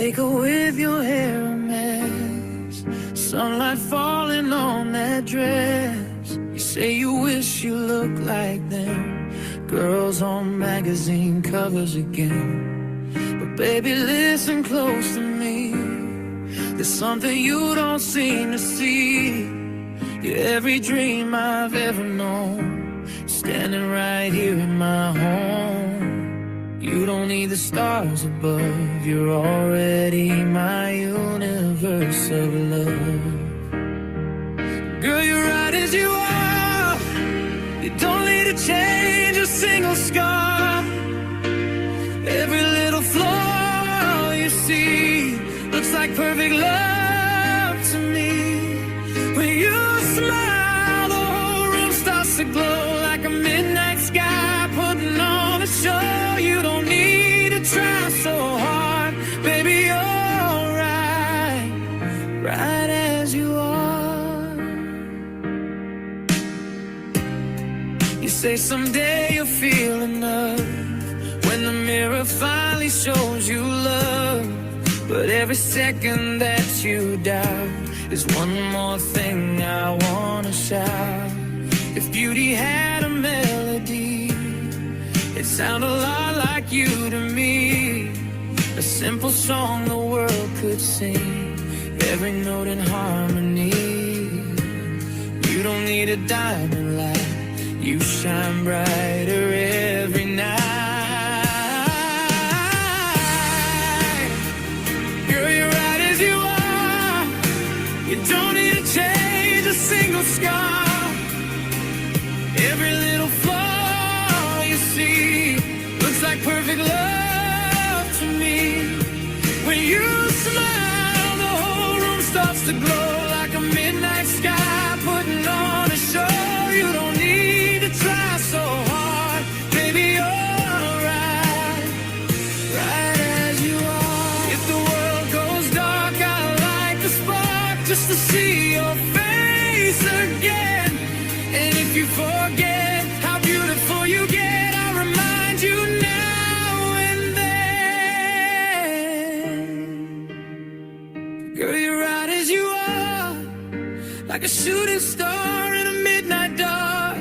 wake up with your hair a mess, sunlight falling on that dress. You say you wish you looked like them, girls on magazine covers again. But baby, listen close to me, there's something you don't seem to see. You're every dream I've ever known, standing right here in my home. You don't need the stars above, you're already my universe of love. Girl, you're right as you are, you don't need to change a single scar. Every little flaw you see looks like perfect love to me. When you smile, the whole room starts to glow like a midnight sky putting on a show. You don't need to try so hard, baby, you're right, right as you are. You say someday you'll feel enough, when the mirror finally shows you love. But every second that you doubt is one more thing I wanna shout. If beauty had a melody, it sounded a lot like you to me. A simple song the world could sing, every note in harmony. You don't need a diamond light, you shine brighter every night. Don't need to change a single scar. Every little flaw you see looks like perfect love to me. When you smile, the whole room starts to glow like a midnight sky putting on a show. You don't need to try so hard, baby, you're right, right as you are. If the world goes dark, I light the spark just to see your face again. And if you forget how beautiful you get, I'll remind you now and then. Girl, you're right as you are, like a shooting star in a midnight dark.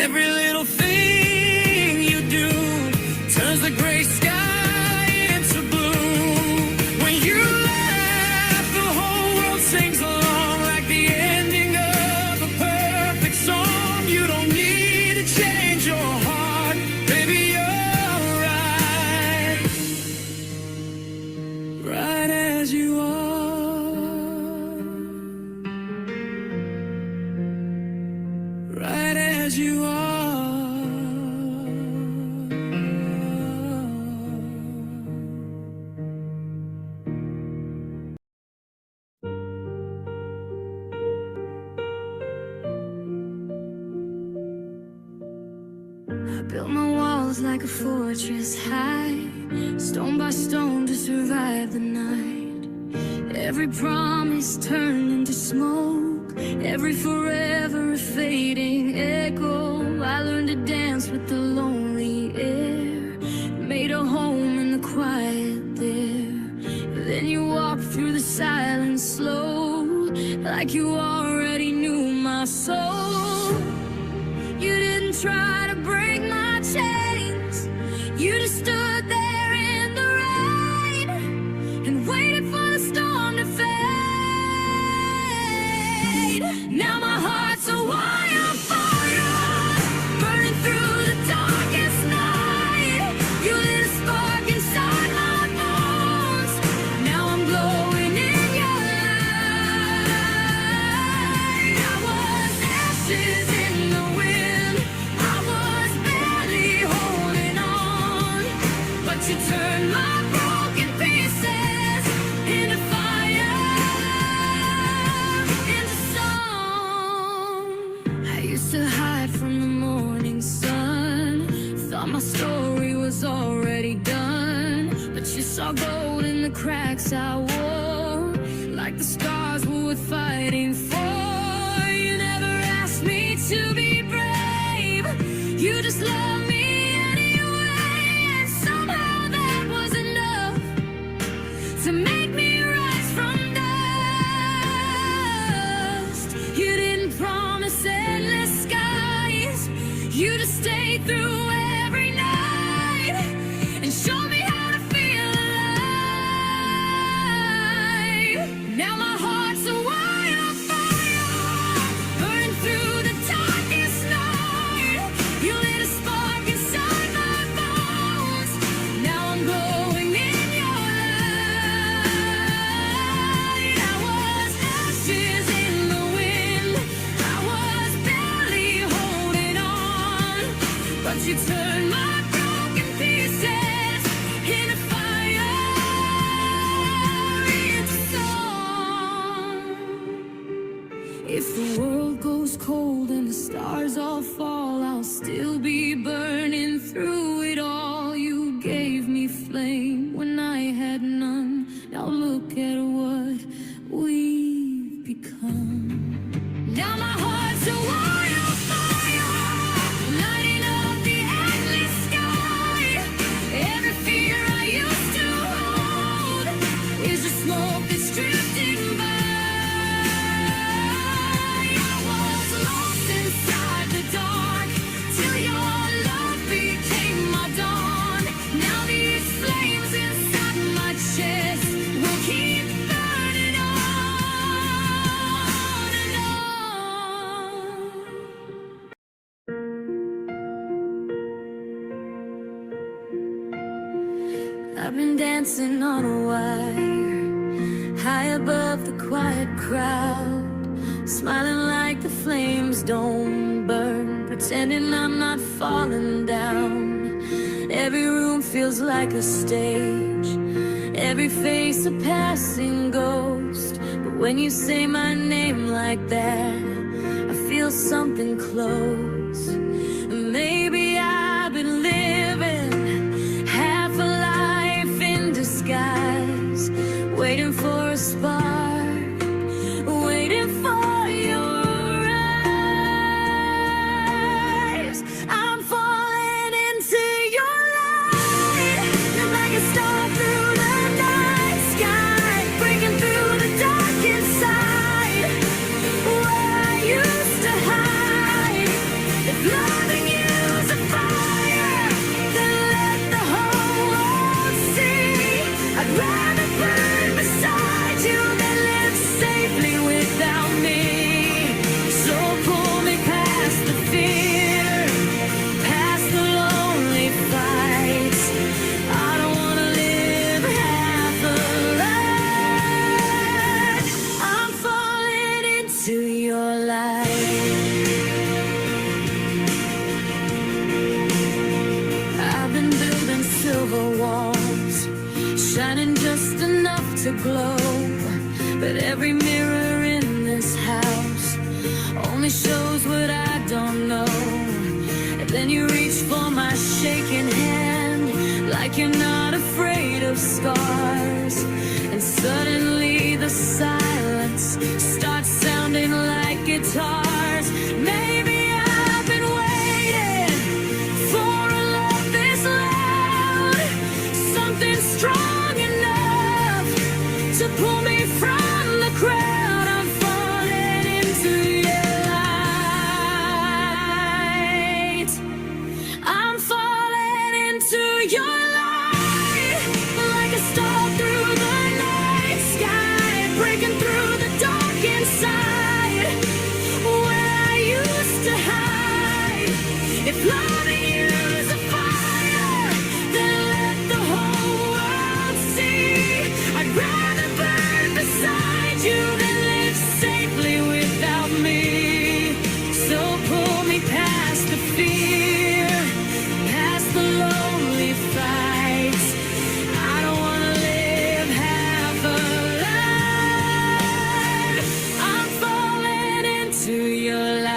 Every little thing you do turns the gray sky into blue. When you sings along like the ending of a perfect song. You don't need to change your heart, baby, you're right, right as you are, right as you are. Built my walls like a fortress high, stone by stone to survive the night. Every promise turned into smoke, every forever a fading echo. I learned to dance with the lonely air, made a home in the quiet there. Then you walked through the silence slow, like you already knew my soul. You didn't try to break my chains, you just stood there in the rain and waited for the storm to fade. Now my heart's a wildfire, burning through the darkest night. You lit a spark inside my bones, now I'm glowing in your light. I was ashes in the wind, you turned my broken pieces into fire, into song. I used to hide from the morning sun, thought my story was already done. But you saw gold in the cracks I wore, like the scars we were fighting for. You never asked me to be brave, you just loved me. I've been dancing on a wire, high above the quiet crowd, smiling like the flames don't burn, pretending I'm not falling down. Every room feels like a stage, every face a passing ghost. But when you say my name like that, I feel something close. Maybe I've been living half a life in disguise, waiting for a spark, waiting for your eyes. I'm falling into your light, like a star through the night sky, breaking through the dark inside, where I used to hide. If loving you's a fire, then let the whole world see. I'd rather burn beside you than live safely without me. So pull me past the fear, past the lonely fights. I don't wanna live half a life. I'm falling into your light. I've been building silver walls, shining just enough to glow. But every mirror in this house only shows what I don't know. And then you reach for my shaking hand, like you're not afraid of scars. And suddenly the silence starts sounding like guitars. Maybe I've been waiting for a love this loud, something strong enough to pull me from the crowd. I'm falling into your light. I'm falling into your light, like a star through the night sky, breaking through the dark inside, where I used to hide. If loving you's a fire, then let the whole world see. I'd rather burn beside you than live safely without me. So pull me past the fear, past the lonely fights. I don't wanna live half a life. I'm falling into your light.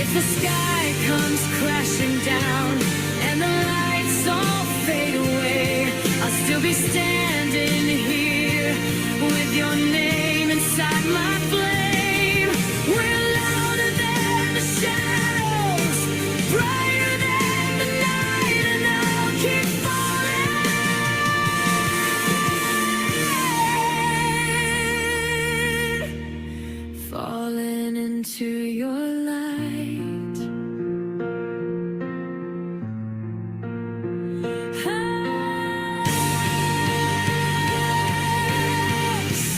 If the sky comes crashing down and the lights all fade away, I'll still be standing here with your name inside my flame. We're louder than the shadows, brighter than the night, and I'll keep falling, falling into your light.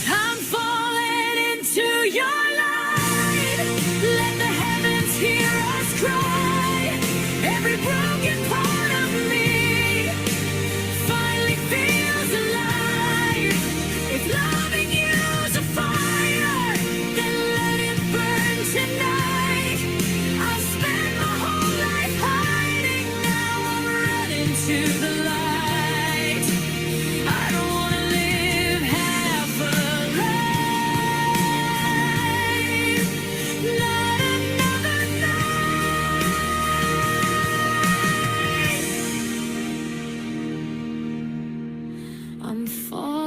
I'm falling into your light. Let the heavens hear us cry. Every broken part of me finally feels alive. If loving you's a fire, then let it burn tonight. I've spent my whole life hiding, now I'm running to the light. I don't wanna live half a life, not another night. I'm falling